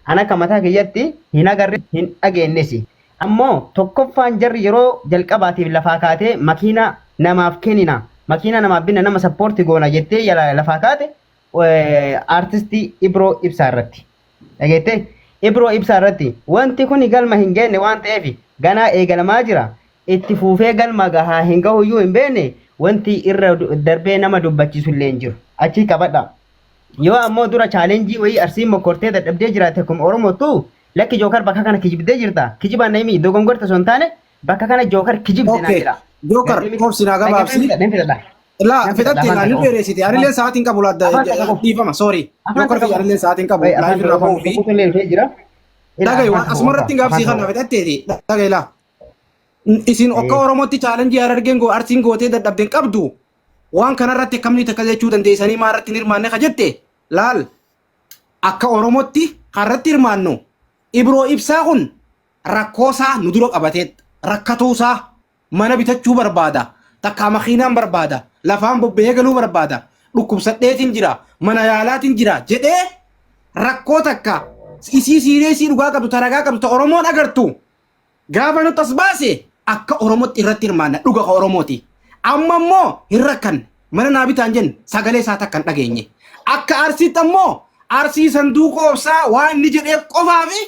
Ana kamataa kiyyatti hin agarre hin dhageenyesi. Ammoo tokkoffaan jarri yeroo jalqabaatiif lafaa kaatee makiina namaaf kennina. Makiina namaaf binna nama sappoorti goona jettee lafaa kaate artistii Ibroo Ibsaa irratti. Dhageettee Ibroo Ibsaa irratti wanti kun galma hin geenne waan ta'eef ganaa eegalamaa jira. Itti fuufee galma gahaa hin gahuyyuu hin beekne wanti irra darbee nama dubbachiisu illee hin jiru. Achi qabadha. Yoo ammoo dura chaalenjii wayii arsiin mokkortee dadhabdee jiraate kun Oromootu lakki jookar bakka kana kijibdee jirta. Kijibaan namni dogongorta son taane bakka kana jookar kijibdee naa jira. Jookar koobsinaa gabaabsi. La fedhatti ilaaluu dheeresite. Anillee sa'aatiin qabu dhiifama. Sorry. Jookar fi anillee sa'aatiin qabu. Laayif irraa bahuu fi. Dhagayi waan asumarratti gaabsii kana fedhatteeti. Dhagayi laa. Isin akka Oromootti chaalenjii Harargeen arsiin gootee dadhabdeen qabdu. Waan kanarratti akkamni takka jechuu dandeessanii maarratti hin hirmaanne ka jette laal akka Oromootti harratti hirmaannu Ibroo Ibsaa kun rakkoosaa nu dura qabatee rakkatuusaa mana bitachuu barbaada takkaa makiinaan barbaada lafaan bobba'ee galuu barbaada dhukkubsadheetiin jira mana yaalaatiin jira jedhee rakkoo takka isii siireesii dhugaa qabdu taragaa qabdu ta Oromoon agartu gaafa nutti as baase akka Oromootti irratti hirmaanna dhuga ka Oromooti. Amma immoo hin rakkan mana naa bitaan jennu sagalee isaa takkan dhageenye. Akka arsiitti ammoo arsii sanduuqa obsaa waan inni jedheef qofaafi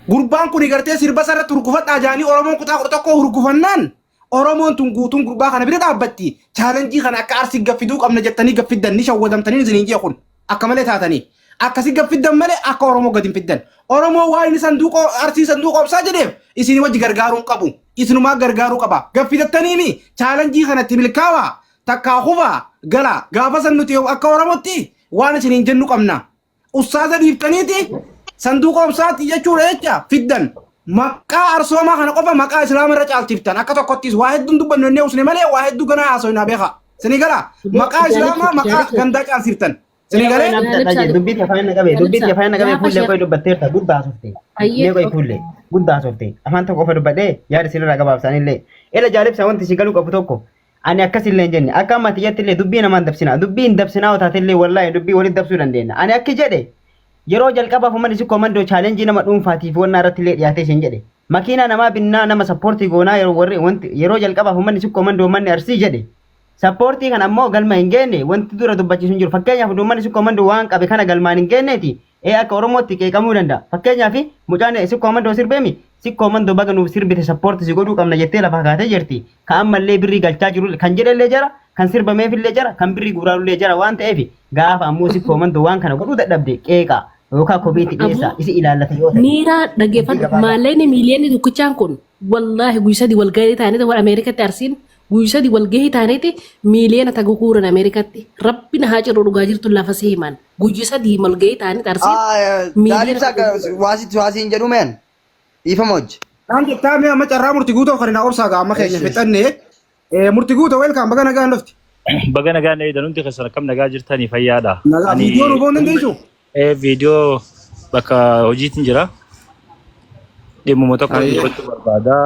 gurbaan kun gartee sirba sarratti hurgufadhaa jaanii Oromoon kutaa 11 hurgufannaan Oromoon tun guutuun gurbaa kana bira dhaabbatti. Chaalenjii kana akka arsii gaffiduu qabna jettanii gaffiddan ni shawwadamtanii isiniin jee kun akka malee taatanii. Akkasii gaffiddan malee akka Oromoo gadi hin fiddan. Oromoo waa inni sanduuqa arsii sanduuqa obsaa jedheef isin wajji gargaaruun qabu. Isinumaa gargaaruu qaba. Gaffidattaniimi chaalenjii kanatti milkaawaa takkaa hubaa gala gaafa san nuti akka Oromootti waan isiniin jennu qabna. Ustaaza dhiiftaniiti sanduuqa obsaatti jechuudha jecha fiddan. Maqaa arsoomaa kana qofa maqaa islaama irra caalchiftan akka tokkottis waa hedduun dubbannu inni usne malee waa hedduu ganaa haasofnaa beeka. Sinii gala maqaa islaamaa maqaa gandaa caalchiftan. Sinii galee dubbitti afaan naqabee fuullee qoy dubbatteerta guddaa softe. Nee qoy fuullee guddaa softe. Afaan tokko ofa dubbadhee yaada sirraa gabaabsanillee. Ela jaalibsa wanti si galu qabu tokko. Ani akkasillee hin jenne akka amma tiyyattillee dubbii namaan dabsinaa dubbii hin dabsinaa otaatillee wallaahi dubbii walitti dabsuu dandeenya. Ani akki jedhe yeroo jalqabaaf uummanni si koomandoo chaalenjii nama dhuunfaatiif wanna irratti illee dhiyaatee siin jedhe. Makiinaa namaa binnaa nama sappoortii goonaa yeroo jalqabaaf uummanni si koomandoo uummanni arsii jedhe. Sappoortii kan ammoo galma hin geenne wanti dura dubbachiisu hin jiru. Fakkeenyaaf uummanni si koomandoo waan qabe kana galmaan hin geenneeti. Akka Oromootti qeeqamuu danda'a. Fakkeenyaaf mucaan si koomandoo sirbeemi si koomandoo baga nuuf sirbite sappoortii si godhuu qabna jettee lafa kaatee jirti. Ka ammallee birrii galchaa jiru kan jedhallee jara kan sirbameefillee jara kan birrii guuraalullee jara waan ta'eef gaafa ammoo si koomandoo waan kana godhuu dadhabde qeeqa yookaan kopheetti dhiyeessa isi ilaallata yoo ta'e. Miiraa dhaggeeffadhu maalleen miiliyoonni tokkichaan kun wallaahi guyyaa sadii walgahii ta'anii wal Ameerikatti arsiin guyyaa sadii walgahii ta'aniiti miiliyoona tagu kuuran Ameerikatti rabbi na haa cirru dhugaa jirtu lafa si himan guyyaa sadii walgahii ta'anii arsiin. Daalibsa waasiin jedhu meen dhiifamoj. Naan jettaa mee amma carraa murtii guutuu kan hin obsaa gaa amma keenya fixannee murtii guutuu welkaan baga nagaan lafti. Baga nagaan danuuti keessan akkam nagaa jirtanii fayyaadha. Viidiyoo nu boon dandeessu. Video bakka hojiitiin jira. Dhimma tokko irratti barbaada.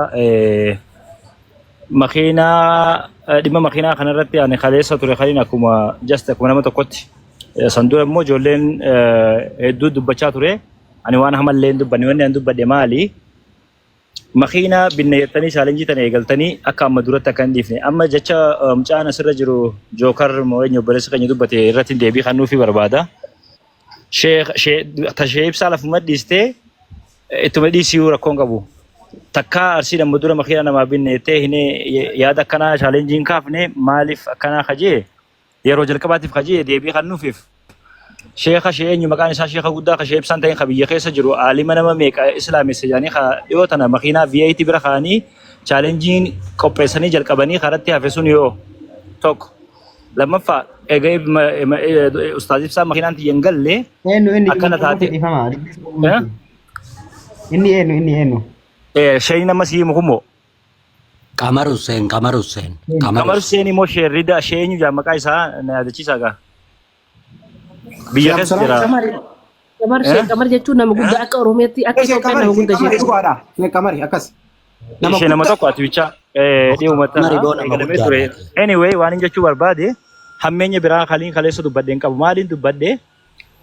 Dhimma makiinaa kanarratti ani kaleessa ture kaliin akkuma nama tokkotti. Sanduuqa immoo ijoolleen hedduu dubbachaa ture. Ani waan hamallee hin dubbanne wanni an dubbadhe maali? Makiinaa binne jettanii chaalenjii tana eegaltanii akka amma duratti akka hin dhiifne. Amma jecha mucaan asirra jiru Jookar Moo'eenyi obboleessa keenya dubbate irratti deebii kan nuufi barbaada. Tashee ibsaa lafuma dhiistee ittuma dhiisuu rakkoon qabu. Takkaa arsii nama dura makiinaa namaa binne jettee hinee yaada akkanaa chaalenjiin kaafne maaliif akkanaa kajee yeroo jalqabaatiif kajee deebii kan nuufiif. Sheekha sheenyu maqaan isaa sheekha guddaa ka sheebsaan ta'in ka biyya keessa jiru aalima nama meeqa islaamessa jedhanii ka dhiyoo tana makiinaa VAT bira kaanii chaalenjiin qopheessanii jalqabanii karatti hafe sun yoo tokko. Lammaffaa egaa ustaaz ibsaa makiinaan tiyyan galle akkana taate. Inni eenyu. Shayii nama sii mukumoo. Qamar Hussein. Qamar Hussein immoo sheerrida sheenyu jaa maqaa isaa na yaadachiisaa gaa. Biyya keessa jira. Qamar jechuun nama guddaa akka Oromiyaatti akka Itoophiyaa nama guddaa ishee. Qamari akkas. Ishee nama tokko ati bicha dhiyeeffamatti ture. Anyway waan hin jechuu barbaade hammeenya biraa kaliin kaleessa dubbadheen qabu maaliin dubbadhee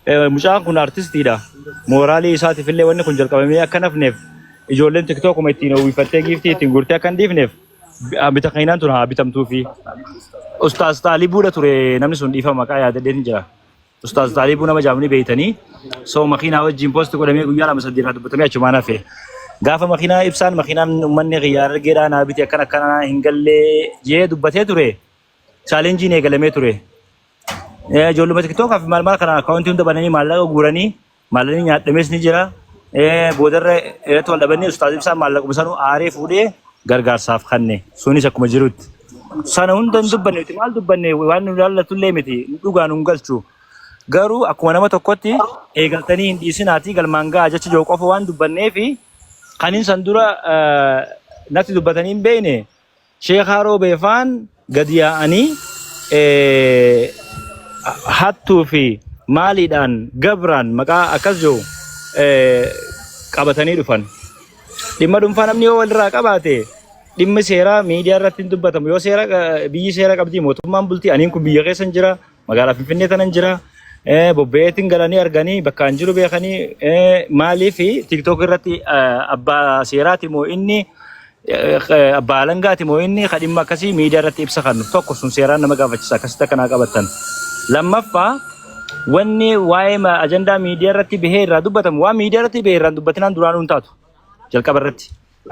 mucaan kun artistiidha. Mooraalii isaatiif illee wanni kun jalqabamee akka nafneef ijoolleen tiktookuma ittiin uwwifattee giiftii ittiin gurtee akka hin dhiifneef bita keenyaan tun haa bitamtuu fi Ustaaz Taalibuudha ture namni sun dhiifama maqaa yaadadhee ni jira. Ustaaz Taalibuu nama jaamni beeytanii soo makiinaa wajjin poosti godhamee guyyaa lama sadii irraa dubbatamee achumaan hafe. Gaafa makiinaa ibsaan makiinaan uummanni xiyyaara argeedhaa naa biti akkana hin gallee jee dubbatee ture. Chaalenjiin eegalamee ture. Ijoolluma tiktookaaf maal kana akkaawuntii hunda bananii maallaqa guuranii maallaqni nyaadhamees ni jira. Boodarra irratti wal dhabanii ustaaz ibsaan maallaquma sanuu aaree fuudhee gargaarsaaf kanne sunis akkuma jirutti. Sana hunda hin dubbanne miti maal dubbanne waan nu ilaallatullee miti dhugaan hin galchu. Garuu akkuma nama tokkotti eegaltanii hin dhiisinaati galmaan gahaa jecha jiru qofa waan dubbannee fi kaniin san dura natti dubbatanii hin beekne Sheekhaa Roobeefaan gadi yaa'anii hattuu fi maaliidhaan gabraan maqaa akkas jiru qabatanii dhufan. Dhimma dhuunfaa namni yoo walirraa qabaate dhimmi seeraa miidiyaa irratti hin dubbatamu. Yoo seera biyyi seera qabdi mootummaan bultii aniin kun biyya keessa hin jira magaalaa Finfinnee tanan jira. Bobba'eetiin galanii arganii bakka hin jiru beekanii maalii fi tiktook irratti abbaa seeraati moo inni abbaa alangaati moo inni kadhimma akkasii miidiyaa irratti ibsa kan tokko sun seeraan nama gaafachisa akkasitti akkanaa qabatan. Lammaffaa wanni waa'ee ajandaa miidiyaa irratti bahee irraa dubbatamu waan miidiyaa irratti bahee irraan dubbatinaan duraanuu hin taatu jalqaba irratti.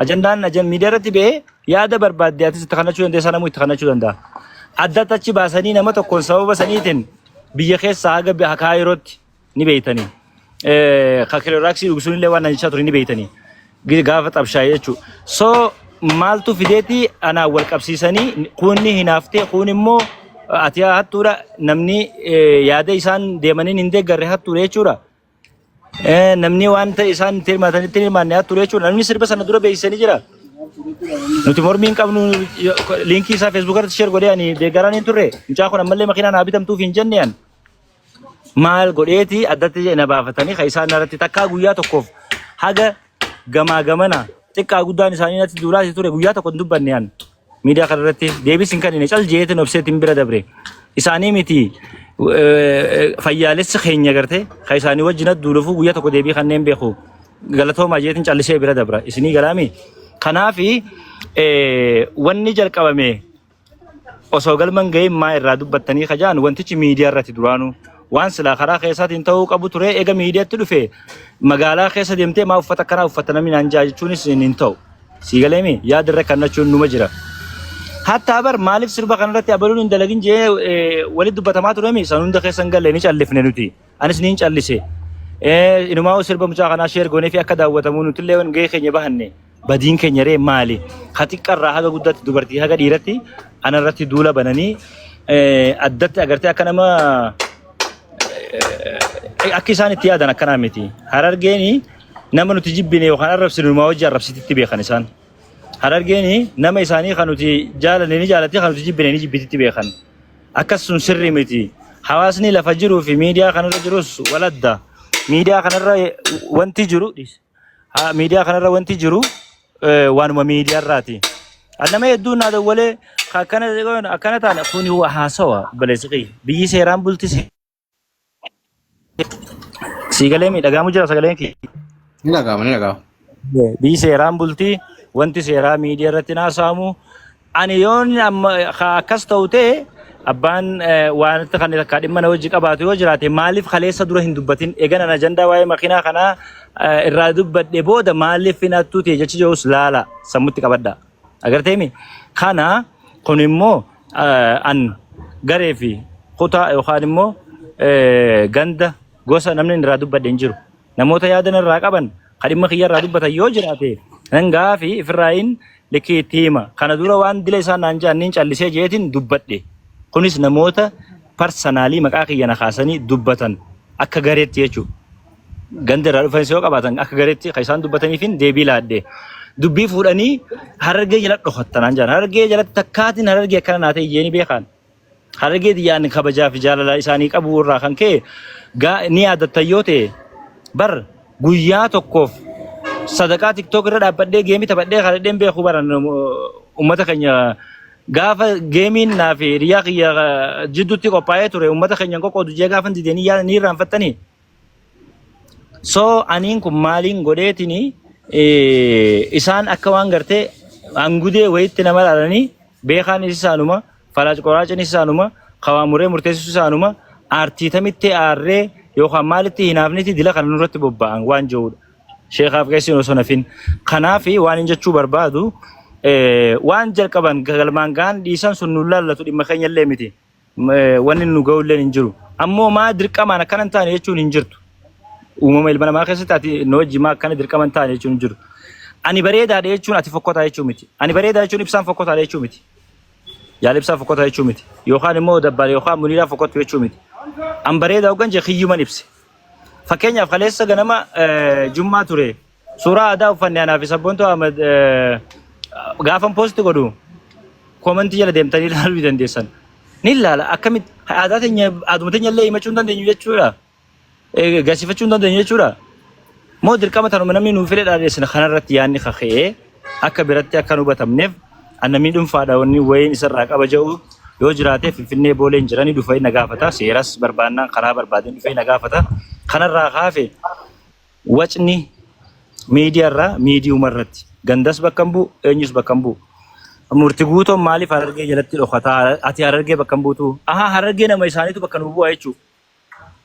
Ajandaan miidiyaa irratti bahee yaada barbaadde atis itti kanachuu dandeessaa namuu itti kanachuu danda'a. Addatti achi baasanii nama tokkoon sababa saniitiin biyya keessa haga kaayirootti ni beeytanii. Kakiloraaksii dhugsuun illee waan jechaa ture ni beeytanii. Gaafa xabshaa'ee jechuudha. So maaltu fideeti anaa wal qabsiisanii kunni hinaaftee kun immoo ati hattuudha namni yaada isaan deemaniin hin deeggarre hattuudha jechuudha. Namni waan ta'e isaan hirmaatanitti hirmaanne hattuudha jechuudha. Namni sirba sana dura beeksisanii jira. Nuti mormii hin qabnu liinkii isaa feesbuuk irratti sheer godhee ani deeggaraan hin turre. Mucaa kun ammallee makiinaan haa bitamtuuf hin jenne an. Maal godheeti addatti na baafatanii kan isaan irratti takkaa guyyaa tokkoof haga gamaa gamana xiqqaa guddaan isaanii natti duulaati ture guyyaa tokko hin dubbanne an. Miidiyaa kana irratti deebis hin kennine cal jeetin obseetiin bira dabre. Isaanii miti fayyaalessi keenya garte kan isaanii wajjin duulufu guyyaa tokko deebii kanneen beeku. Galatoomaa jeetin callisee bira dabra. Isinii galaami. Kanaafi wanni jalqabame osoo galman ga'ee maa irraa dubbattanii kajaan wantichi miidiyaa irratti duraanu waan silaa karaa keessaatiin ta'uu qabu ture eega miidiyaatti dhufe magaalaa keessa deemtee maa uffata akkanaa uffata namni naan jaa jechuunis hin ta'u. Sii galeemi yaada irra kannachuun numa jira. Hatta bar maaliif sirba kanarratti abaluun hin dalagin jee walitti dubbatamaa turemi san hunda keessa hin galle ni callifne nuti. Anis ni hin callise. Inumaa sirba mucaa kanaa sheer goonee fi akka daawwatamu nuti illee gahee keenya bahanne. Badiin keenya ree maali? Xiqqarraa haga guddaatti dubartii haga dhiiratti anarratti duula bananii addatti agartee akka nama akka isaan itti yaadan akkanaa miti. Harargeeni nama nuti jibbine yookaan arrabsinu numaa wajji arrabsititti beekan isaan. Harargeeni nama isaanii kan nuti jaalanne ni jaalatti kan nuti jibbine ni jibbititti beekan. Akkas sun sirrii miti. Hawaasni lafa jiruu fi miidiyaa kanarra jirus waladda. Miidiyaa kanarra wanti jiru miidiyaa kanarra wanti jiru waanuma miidiyaa irraati. Annama hedduun naa dawwalee akkana taane kuni haasawa baleesiqii biyyi seeraan bultise. Siigalee miidhagaamu jira sagaleen kee. Ni dhaga'ama. Biyyi seeraan bultii wanti seeraa miidiyaa irratti naasaamu ani yoon akkas ta'u ta'e abbaan waan kan akka dhimma na wajji qabaatu yoo jiraate maaliif kaleessa dura hin dubbatin eegan ajandaa waa'ee makiinaa kanaa irraa dubbadhe booda maaliif hinattuu ta'e jechi jirus laala sammutti qabadha. Agarteemi kana kun immoo an garee fi kutaa yookaan immoo ganda gosa namni irraa dubbadhe hin jiru. Namoota yaadan irraa qaban kan dhimma kiyya irraa dubbatan yoo jiraate nangaa fi ifirraayin likkii itti hima. Kana dura waan dila isaan naan jaanniin callisee jeetiin dubbadhe. Kunis namoota parsanaalii maqaa kiyya na kaasanii dubbatan akka gareetti jechuudha. Ganda irraa dhufan yoo qabaatan akka gareetti kan isaan dubbataniif deebii laadde. Dubbii fuudhanii harargee jala dhokattanaan jiran. Harargee jalatti takkaatiin harargee akkana naa ta'e iyyee beekan. Harargee diyyaan kabajaa fi jaalala isaanii qabu irraa kan ka'e ni yaadattan yoo ta'e bar guyyaa tokkoof sadaqaa tiktook irra dhaabbadhee geemii taphadhee kadhadheen beekuu baran uummata keenya gaafa geemiin naa fi hiriyaa kiyya jidduutti qophaa'ee ture uummata keenya qoqqoodu jee gaafa didanii ni irraanfattanii So aniin kun maaliin godheetini isaan akka waan gartee angudee wayitti nama dhalanii beekaan isaanuma falaaj qoraachin isaanuma qawaamuree murteessisu isaanuma aartii tamitti aarree yookaan maalitti hinaafniti dila kana nurratti bobba'an waan jiruudha. Sheekaaf geessin osoo nafin. Kanaaf waan hin jechuu barbaadu waan jalqaban galmaan gaan dhiisan sun nu laallatu dhimma keenya illee miti. Wanni nu ga'ullee hin jiru. Ammoo maa dirqamaan akkana hin taane jechuun hin jirtu. Uumama ilma namaa keessatti ati no jimaa akkana dirqaman taane jechuun hin jiru. Ani bareedaadha jechuun ati fokkotaa jechuu miti. Ani bareedaa jechuun ibsaan fokkotaadha jechuu miti. Yaala ibsaan fokkotaa jechuu miti. Yookaan immoo dabbale yookaan muniidhaa fokkottu jechuu miti. An bareedaa hoggan jee kiyyuman ibse. Fakkeenyaaf kaleessa ganama Jummaa ture. Suuraa aadaa uffanne anaa fi sabboontuu Ahmad gaafan poosti godhu koomentii jala deemtanii ilaaluu dandeessan. Ni ilaala akkamitti aadaa teenya aaduma teenya illee himachuu hin dandeenyu jechuudha. Gasifachuu hin dandeenyu jechuudha. Moo dirqama tanuma namni nuuf fedhe dhaadheessina kanarratti yaadni kaka'ee akka biratti akka nu hubatamneef namni dhuunfaadha wanni wayiin isarraa qaba jedhu yoo jiraatee Finfinnee booleen jiranii dhufee na gaafata. Seeras barbaannaan karaa barbaadeen dhufee na gaafata. Kanarraa kaafe wacni miidiyaarraa miidiyuumarratti gandas bakka hin bu'u eenyus bakka hin bu'u. Murti guutoon maaliif Harargee jalatti dhokataa ati Harargee bakka hin buutu? Harargee nama isaaniitu bakka nu bu'a jechuudha.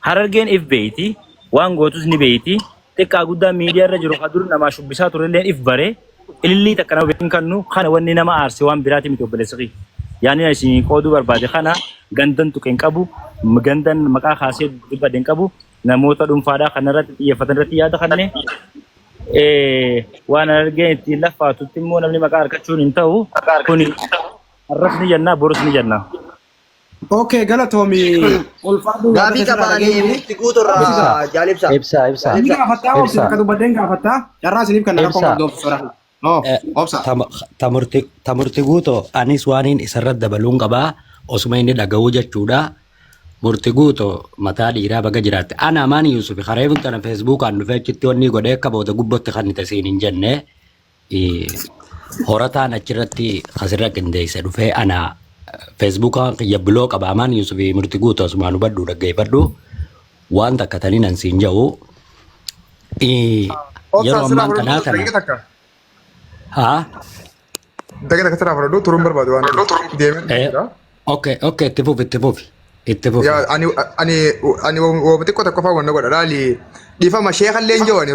Harargeen if beeyti waan gootus ni beeyti. Xiqqaa guddaa miidiyaarra jiru hadur namaa shubbisaa turelleen if bare ilillii takka nama beekin kannu kana wanni nama aarse waan biraati miti obboleessaqii. Yaani isin qooduu barbaade kana gandan tuqeen qabu gandan maqaa kaasee dubbadeen qabu namoota dhuunfaadhaa kanarratti xiyyeeffatan irratti yaada kanneen waan Harargeen ittiin laffaatutti immoo namni maqaa argachuun hin ta'u kuni arras ni jennaa borus ni jennaa. Okay, galatomi ulfaadhu Gaabii qabaanii murtii guuturraa jaalibsa. Ibsa. Ini gaafata obsa ka dubbadeen gaafata carraa isiniif kan rakkoon qabdu obsa. Obsa. Tamurti guuto anis waaniin isarra dabaluun qabaa osuma inni dhaga'uu jechuudha. Murti guuto mataa dhiiraa baga jiraatte. Ana amaani Yusuf kareefuun tana feesbuukaan dhufee achitti wanni godhee akka booda gubbotti kan itti siin hin jenne horataan achirratti asirra qindeesse dhufee ana Facebookaan kiyya biloo qaba amaan Yusuf murti guutu asumaan hubadhu dhaggeeffadhu waan takka tanii nan siin jedhu yeroo ammaan kanaa kana. Haa? Daga daga tara farado turun barbaadu waan deemee. Okay, itti fufi. Ya ani wamti kota kofa wanna godha laali dhifama sheekhallee hin jawani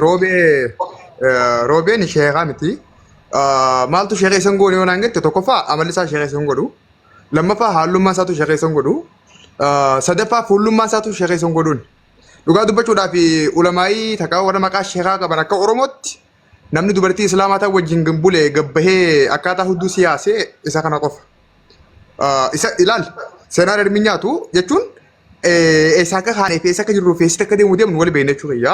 roobeen sheekhaa miti. Maaltu sheekha isan goone yoo naan jette tokkoffaa amalli isaa sheekha isan godhu. Lammaffaa hallummaa isaatu sheekha isan godhu. Sadaffaa fuullummaa isaatu sheekha isan godhuun. Dhugaa dubbachuudhaaf ulamaayii takkaa warra maqaa sheekhaa qaban akka Oromootti namni dubartii Islaamaa ta'u wajjin bulee gabbahee akkaataa hudduu siyaasee isa kana qofa. Isa ilaal seenaa darbii nyaatu jechuun eessa akka kaanee fi eessa akka jirru feesite akka deemu wal beekna jechuudha.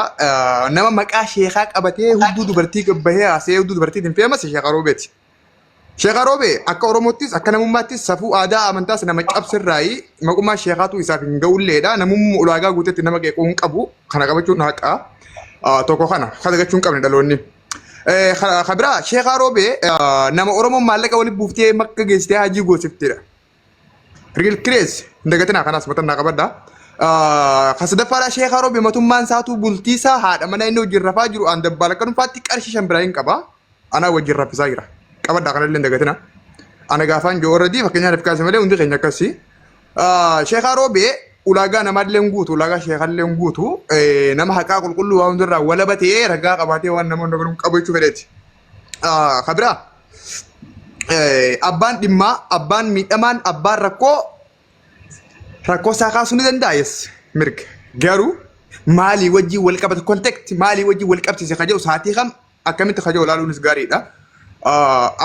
Nama maqaa sheekhaa qabatee hudduu dubartii gabbahee haasee hudduu dubartiitiin feemas sheekha Roobeeti. Sheekha Roobee akka Oromoottis akka namummaattis safuu aadaa amantaas nama cabsirraayi maqummaa sheekhaatu isaaf hin ga'ulleedha. Namummaa ulaagaa guutetti nama qeequu hin qabu kana qabachuun haqa tokko kana dagachuu hin qabne dhaloonni. Kabira sheekha Roobee nama Oromoon maallaqa walitti buuftee makka geessitee hajii goosifteedha. Kirees dagatina kanas matanaa qabadda. Kasadaffaadhaa sheekha Roobee matummaan isaatu bultiisaa haadha mana inni wajjin rafaa jiru aan dabbaala akka dhuunfaatti qarshii 5 biraa hin qaba. Anaa wajjin raffisaa jira. Qabaddaa kanallee dagatina. Ana gaafaan joo warradii fakkeenyaaf kaase malee hundi keenya akkasii. Sheekha Roobee ulaagaa namallee guutu ulaagaa sheekhallee guutu nama haqaa qulqulluu waan hundarraa walabatee ragaa qabaatee waan namoonni godhuun qabu jechuu fedheeti. Kabira abbaan dhimmaa abbaan miidhamaan abbaan rakkoo isaa kaasuu ni danda'a mirga garuu maalii wajjii wal qabate konteksti maalii wajjii wal qabsiise kaja'u saatii kam akkamitti kaja'u ilaaluunis gaariidha.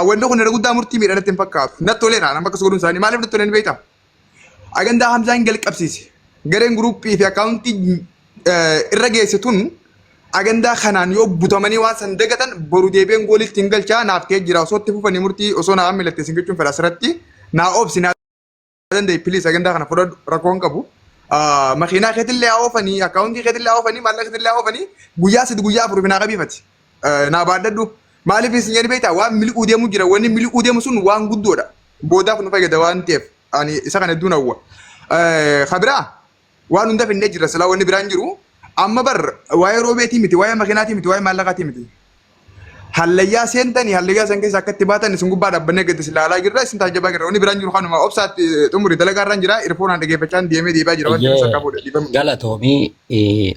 Wanti kun irra guddaa murtii miidhanatti hin fakkaatu. Natti toleera nama akkas godhuun isaanii maaliif natti toleen beektaa? Agandaa Hamzaan jalqabsiise gareen guruppii fi akkaawuntii irra geessituun agandaa kanaan yoo butamanii waan san dagatan boru deebiin goolitti hin galchaa naaf kee jira osoo itti fufanii murtii osoo naa milattee sin jechuun fedha asirratti naa oobsi naa danda'e piliis agandaa kana fudhadhu rakkoo hin qabu. Makiinaa keetillee haa oofanii akkaawuntii keetillee haa oofanii maallaqa keetillee haa oofanii guyyaa 4 naa qabiifati naa baadhadhu. Maaliif isin jedhi beektaa waan miliquu deemu jira wanni miliquu deemu sun waan guddoodha boodaaf nu fayyada waan ta'eef ani isa kana hedduun hawwa. Kabiraa waan hunda finnee jira silaa wanni biraan jiru amma bar waa'ee roobeetii miti waa'ee makiinaatii miti waa'ee maallaqaatii miti. Hallayyaa seentanii hallayyaa san keessa akka itti baatan isin gubbaa dhaabbannee gadi isin ilaalaa jirra isin taajjabaa jirra wanni biraan jiru kanuma obsaatti xumuri dalagaa irraan jira irfoonaan dhageeffachaan deemee deebaa jira wanti isa qabuudha dhiifamu. Galatoomii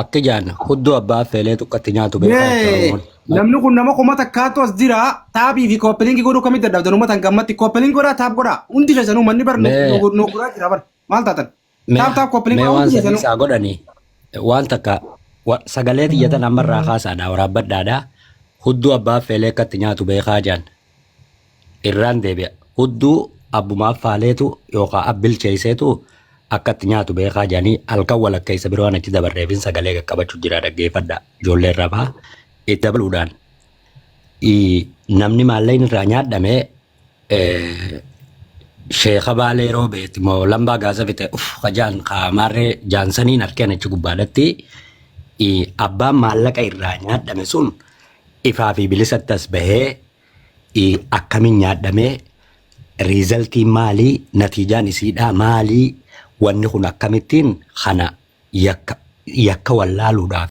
akka jaan hudduu abbaa feelee tuqqatti nyaatu beekaa. Namni kun nama kuma takkaatu as jira taabii fi kooppelingi godhuu kamitti dadhabdan uummata hin gammatti kooppelingi godhaa taap godhaa hundi keessanuu manni bar nu guraa jira bar maal taatan taap kooppelingi mee waan hundi sadii keessanuu. isaa godhanii waan takka sagalee xiyyatan ammarraa kaasaadha waraabbadhaadha hudduu abbaa feelee akkatti nyaatu beekaa jaan irraan deebi'a hudduu abbumaaf faaleetu yookaan abbilcheesseetu akkatti nyaatu beekaa jaanii halkan walakkeessa biroo waan achi dabarreefin sagalee qaqqabachuu jira dhaggeeffadha ijoollee irraa itti dabaluudhaan namni maalleen irraa nyaadhame sheeka baalee yeroo beeti moo lambaa gaasa fite kajaan qaamaarree jaansaniin harkeen achi gubbaadhatti abbaan maallaqa irraa nyaadhame sun ifaa fi bilisatti as bahee akkamiin nyaadhame riizaltiin maalii natiijaan isiidhaa maalii wanni kun akkamittiin kana yakka wallaaluudhaaf